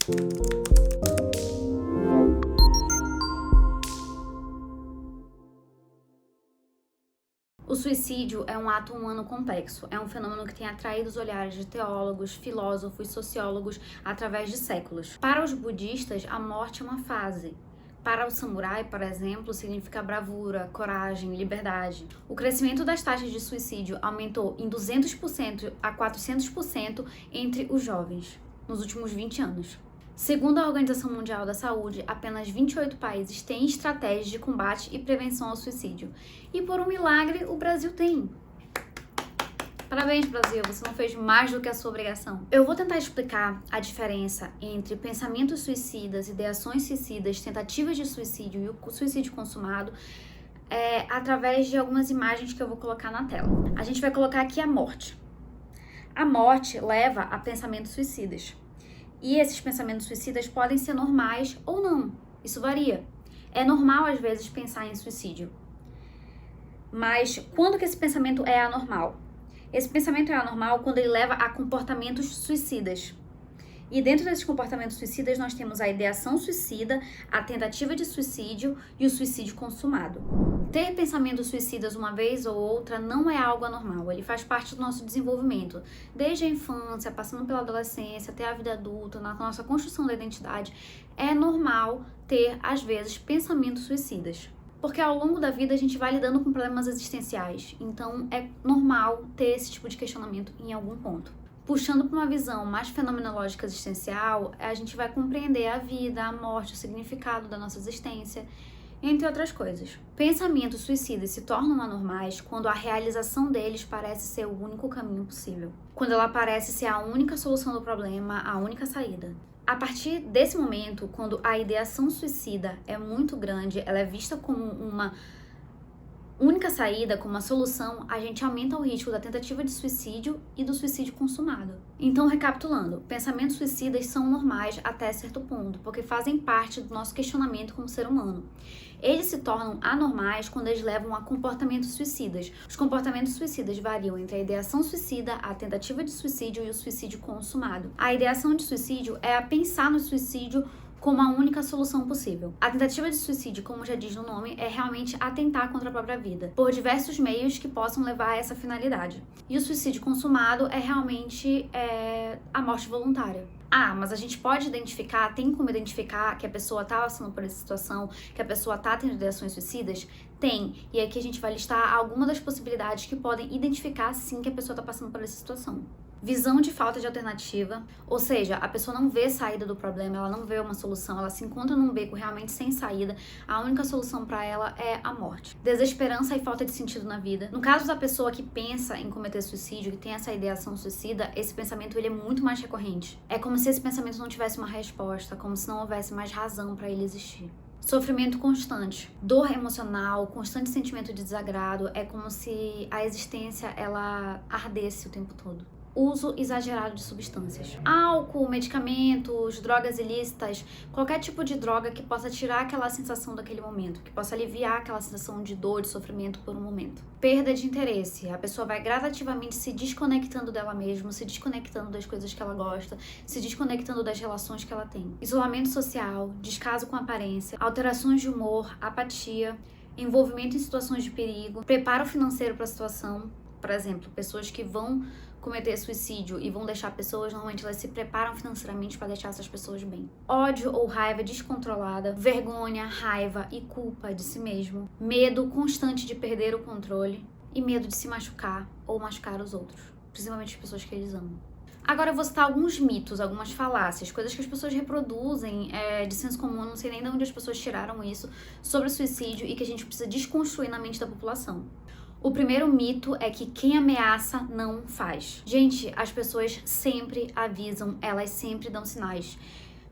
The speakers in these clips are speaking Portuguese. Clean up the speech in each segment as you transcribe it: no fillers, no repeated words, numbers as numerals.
O suicídio é um ato humano complexo, é um fenômeno que tem atraído os olhares de teólogos, filósofos, sociólogos através de séculos. Para os budistas, a morte é uma fase. Para o samurai, por exemplo, significa bravura, coragem, liberdade. O crescimento das taxas de suicídio aumentou em 200% a 400% entre os jovens nos últimos 20 anos. Segundo a Organização Mundial da Saúde, apenas 28 países têm estratégias de combate e prevenção ao suicídio. E por um milagre, o Brasil tem. Parabéns, Brasil, você não fez mais do que a sua obrigação. Eu vou tentar explicar a diferença entre pensamentos suicidas, ideações suicidas, tentativas de suicídio e o suicídio consumado através de algumas imagens que eu vou colocar na tela. A gente vai colocar aqui a morte. A morte leva a pensamentos suicidas. E esses pensamentos suicidas podem ser normais ou não. Isso varia. É normal, às vezes, pensar em suicídio. Mas quando que esse pensamento é anormal? Esse pensamento é anormal quando ele leva a comportamentos suicidas. E dentro desses comportamentos suicidas, nós temos a ideação suicida, a tentativa de suicídio e o suicídio consumado. Ter pensamentos suicidas uma vez ou outra não é algo anormal, ele faz parte do nosso desenvolvimento. Desde a infância, passando pela adolescência, até a vida adulta, na nossa construção da identidade, é normal ter, às vezes, pensamentos suicidas. Porque ao longo da vida a gente vai lidando com problemas existenciais, então é normal ter esse tipo de questionamento em algum ponto. Puxando para uma visão mais fenomenológica existencial, a gente vai compreender a vida, a morte, o significado da nossa existência, entre outras coisas. Pensamentos suicidas se tornam anormais quando a realização deles parece ser o único caminho possível. Quando ela parece ser a única solução do problema, a única saída. A partir desse momento, quando a ideação suicida é muito grande, ela é vista como uma única saída, como uma solução, a gente aumenta o risco da tentativa de suicídio e do suicídio consumado. Então, recapitulando, pensamentos suicidas são normais até certo ponto, porque fazem parte do nosso questionamento como ser humano. Eles se tornam anormais quando eles levam a comportamentos suicidas. Os comportamentos suicidas variam entre a ideação suicida, a tentativa de suicídio e o suicídio consumado. A ideação de suicídio é a pensar no suicídio como a única solução possível. A tentativa de suicídio, como já diz no nome, é realmente atentar contra a própria vida, por diversos meios que possam levar a essa finalidade. E o suicídio consumado é realmente a morte voluntária. Mas a gente pode identificar, tem como identificar que a pessoa está passando por essa situação, que a pessoa está tendo ideações suicidas? Tem. E aqui a gente vai listar algumas das possibilidades que podem identificar, sim, que a pessoa está passando por essa situação. Visão de falta de alternativa, ou seja, a pessoa não vê saída do problema, ela não vê uma solução, ela se encontra num beco realmente sem saída, a única solução para ela é a morte. Desesperança e falta de sentido na vida. No caso da pessoa que pensa em cometer suicídio, que tem essa ideação suicida, esse pensamento ele é muito mais recorrente. É como se esse pensamento não tivesse uma resposta, como se não houvesse mais razão para ele existir. Sofrimento constante, dor emocional, constante sentimento de desagrado, é como se a existência ela ardesse o tempo todo. Uso exagerado de substâncias. Álcool, medicamentos, drogas ilícitas, qualquer tipo de droga que possa tirar aquela sensação daquele momento, que possa aliviar aquela sensação de dor, de sofrimento por um momento. Perda de interesse. A pessoa vai gradativamente se desconectando dela mesma, se desconectando das coisas que ela gosta, se desconectando das relações que ela tem. Isolamento social, descaso com a aparência, alterações de humor, apatia, envolvimento em situações de perigo, preparo financeiro para a situação. Por exemplo, pessoas que vão cometer suicídio e vão deixar pessoas, normalmente elas se preparam financeiramente para deixar essas pessoas bem. Ódio ou raiva descontrolada, vergonha, raiva e culpa de si mesmo, medo constante de perder o controle e medo de se machucar ou machucar os outros, principalmente as pessoas que eles amam. Agora eu vou citar alguns mitos, algumas falácias, coisas que as pessoas reproduzem de senso comum, não sei nem de onde as pessoas tiraram isso, sobre o suicídio e que a gente precisa desconstruir na mente da população. O primeiro mito é que quem ameaça não faz. Gente, as pessoas sempre avisam, elas sempre dão sinais.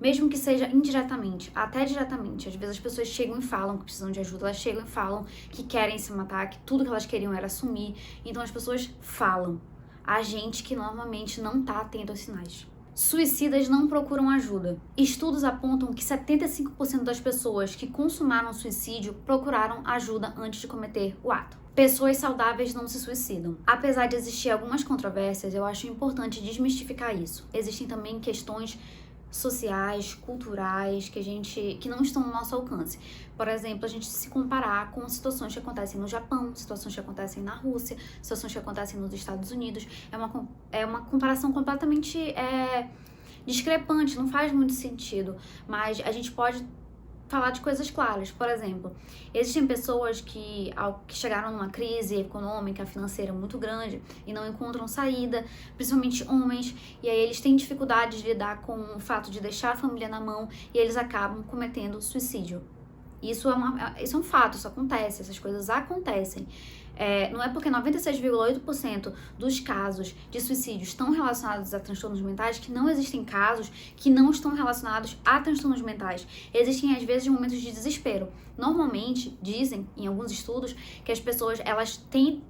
Mesmo que seja indiretamente, até diretamente. Às vezes as pessoas chegam e falam que precisam de ajuda, elas chegam e falam que querem se matar, que tudo que elas queriam era sumir. Então as pessoas falam. A gente que normalmente não tá atento aos sinais. Suicidas não procuram ajuda. Estudos apontam que 75% das pessoas que consumaram suicídio procuraram ajuda antes de cometer o ato. Pessoas saudáveis não se suicidam. Apesar de existir algumas controvérsias, eu acho importante desmistificar isso. Existem também questões sociais, culturais, que não estão no nosso alcance. Por exemplo, a gente se comparar com situações que acontecem no Japão, situações que acontecem na Rússia, situações que acontecem nos Estados Unidos. É uma comparação completamente discrepante, não faz muito sentido, mas a gente pode falar de coisas claras. Por exemplo, existem pessoas que chegaram numa crise econômica, financeira muito grande e não encontram saída, principalmente homens, e aí eles têm dificuldade de lidar com o fato de deixar a família na mão e eles acabam cometendo suicídio. Isso é um fato, isso acontece, essas coisas acontecem. Não é porque 96,8% dos casos de suicídio estão relacionados a transtornos mentais que não existem casos que não estão relacionados a transtornos mentais. Existem, às vezes, momentos de desespero. Normalmente, dizem, em alguns estudos, que as pessoas, elas têm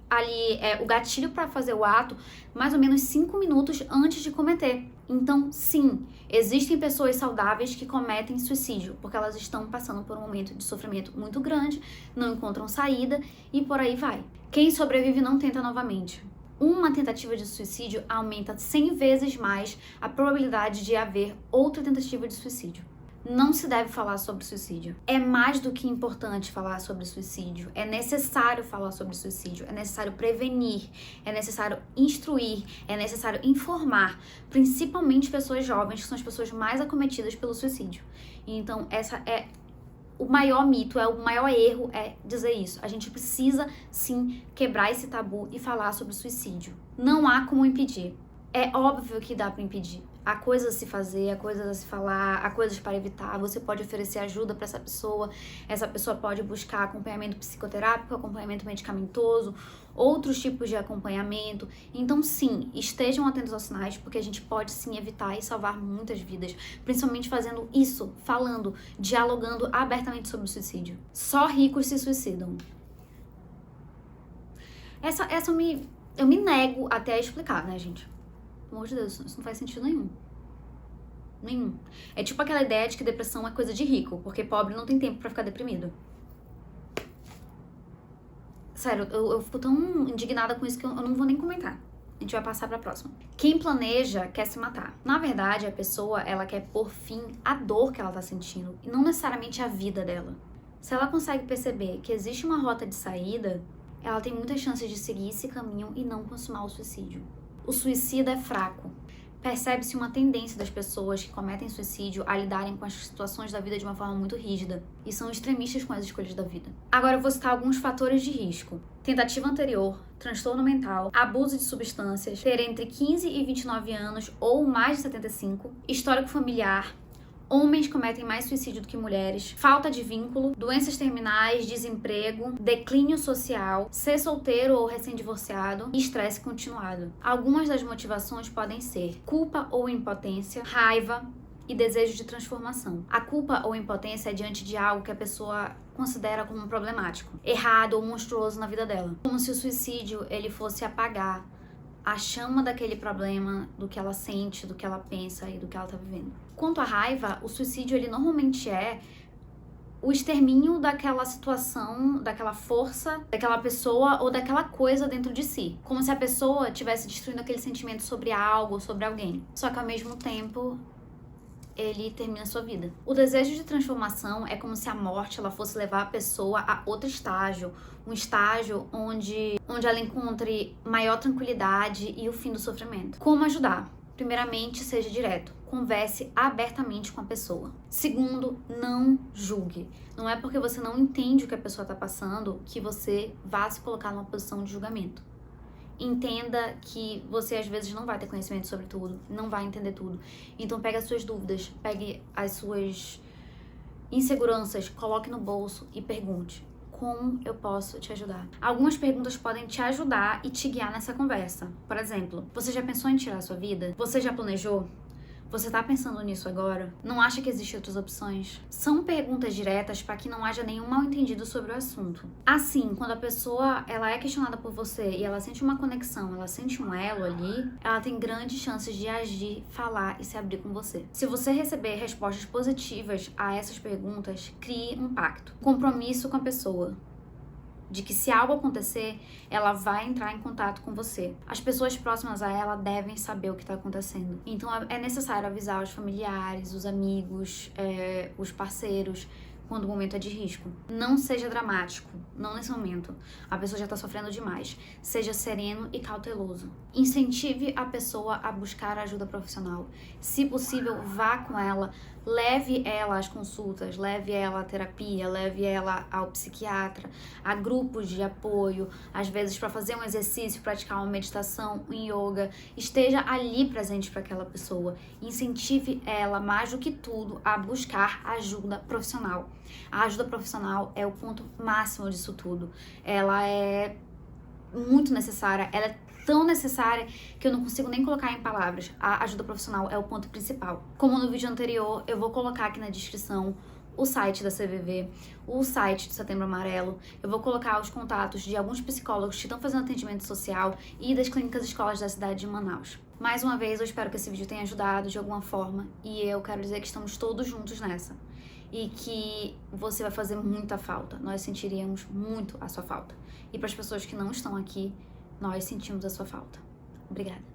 ali o gatilho para fazer o ato mais ou menos 5 minutos antes de cometer. Então, sim, existem pessoas saudáveis que cometem suicídio, porque elas estão passando por um momento de sofrimento muito grande, não encontram saída e por aí vai. Quem sobrevive não tenta novamente. Uma tentativa de suicídio aumenta 100 vezes mais a probabilidade de haver outra tentativa de suicídio. Não se deve falar sobre suicídio. É mais do que importante falar sobre suicídio. É necessário falar sobre suicídio. É necessário prevenir. É necessário instruir. É necessário informar. Principalmente pessoas jovens, que são as pessoas mais acometidas pelo suicídio. Então, essa é o maior mito, o maior erro é dizer isso. A gente precisa, sim, quebrar esse tabu e falar sobre suicídio. Não há como impedir. É óbvio que dá para impedir. Há coisas a se fazer, há coisas a se falar, há coisas para evitar. Você pode oferecer ajuda para essa pessoa pode buscar acompanhamento psicoterápico, acompanhamento medicamentoso, outros tipos de acompanhamento. Então, sim, estejam atentos aos sinais, porque a gente pode sim evitar e salvar muitas vidas, principalmente fazendo isso, falando, dialogando abertamente sobre o suicídio. Só ricos se suicidam. Essa eu me nego até a explicar, né, gente? Pelo amor de Deus, isso não faz sentido nenhum. Nenhum. É tipo aquela ideia de que depressão é coisa de rico, porque pobre não tem tempo pra ficar deprimido. Sério, eu fico tão indignada com isso que eu não vou nem comentar. A gente vai passar pra próxima. Quem planeja quer se matar. Na verdade, a pessoa, ela quer pôr fim à dor que ela tá sentindo, e não necessariamente à vida dela. Se ela consegue perceber que existe uma rota de saída, ela tem muitas chances de seguir esse caminho e não consumar o suicídio. O suicida é fraco. Percebe-se uma tendência das pessoas que cometem suicídio a lidarem com as situações da vida de uma forma muito rígida e são extremistas com as escolhas da vida. Agora eu vou citar alguns fatores de risco. Tentativa anterior, transtorno mental, abuso de substâncias, ter entre 15 e 29 anos ou mais de 75, histórico familiar, homens cometem mais suicídio do que mulheres, falta de vínculo, doenças terminais, desemprego, declínio social, ser solteiro ou recém-divorciado e estresse continuado. Algumas das motivações podem ser culpa ou impotência, raiva e desejo de transformação. A culpa ou impotência é diante de algo que a pessoa considera como problemático, errado ou monstruoso na vida dela. Como se o suicídio ele fosse apagar a chama daquele problema, do que ela sente, do que ela pensa e do que ela tá vivendo. Quanto à raiva, o suicídio ele normalmente é o extermínio daquela situação, daquela força, daquela pessoa ou daquela coisa dentro de si. Como se a pessoa estivesse destruindo aquele sentimento sobre algo ou sobre alguém. Só que ao mesmo tempo, ele termina a sua vida. O desejo de transformação é como se a morte ela fosse levar a pessoa a outro estágio, um estágio onde ela encontre maior tranquilidade e o fim do sofrimento. Como ajudar? Primeiramente, seja direto. Converse abertamente com a pessoa. Segundo, não julgue. Não é porque você não entende o que a pessoa está passando que você vá se colocar numa posição de julgamento. Entenda que você às vezes não vai ter conhecimento sobre tudo, não vai entender tudo. Então pegue as suas dúvidas, pegue as suas inseguranças, coloque no bolso e pergunte: como eu posso te ajudar? Algumas perguntas podem te ajudar e te guiar nessa conversa. Por exemplo, você já pensou em tirar a sua vida? Você já planejou? Você tá pensando nisso agora? Não acha que existem outras opções? São perguntas diretas para que não haja nenhum mal-entendido sobre o assunto. Assim, quando a pessoa ela é questionada por você e ela sente uma conexão, ela sente um elo ali, ela tem grandes chances de agir, falar e se abrir com você. Se você receber respostas positivas a essas perguntas, crie um pacto. Compromisso com a pessoa. de que se algo acontecer, ela vai entrar em contato com você. As pessoas próximas a ela devem saber o que está acontecendo. Então é necessário avisar os familiares, os amigos, os parceiros, quando o momento é de risco. Não seja dramático, não nesse momento. A pessoa já está sofrendo demais. Seja sereno e cauteloso. Incentive a pessoa a buscar ajuda profissional. Se possível, vá com ela, leve ela às consultas, leve ela à terapia, leve ela ao psiquiatra, a grupos de apoio, às vezes para fazer um exercício, praticar uma meditação, um yoga. Esteja ali presente para aquela pessoa. Incentive ela, mais do que tudo, a buscar ajuda profissional. A ajuda profissional é o ponto máximo disso tudo. Ela é muito necessária, ela é tão necessária que eu não consigo nem colocar em palavras. A ajuda profissional é o ponto principal. Como no vídeo anterior, eu vou colocar aqui na descrição o site da CVV, o site do Setembro Amarelo. Eu vou colocar os contatos de alguns psicólogos que estão fazendo atendimento social e das clínicas e escolas da cidade de Manaus. Mais uma vez, eu espero que esse vídeo tenha ajudado de alguma forma e eu quero dizer que estamos todos juntos nessa. E que você vai fazer muita falta. Nós sentiríamos muito a sua falta. E para as pessoas que não estão aqui, nós sentimos a sua falta. Obrigada.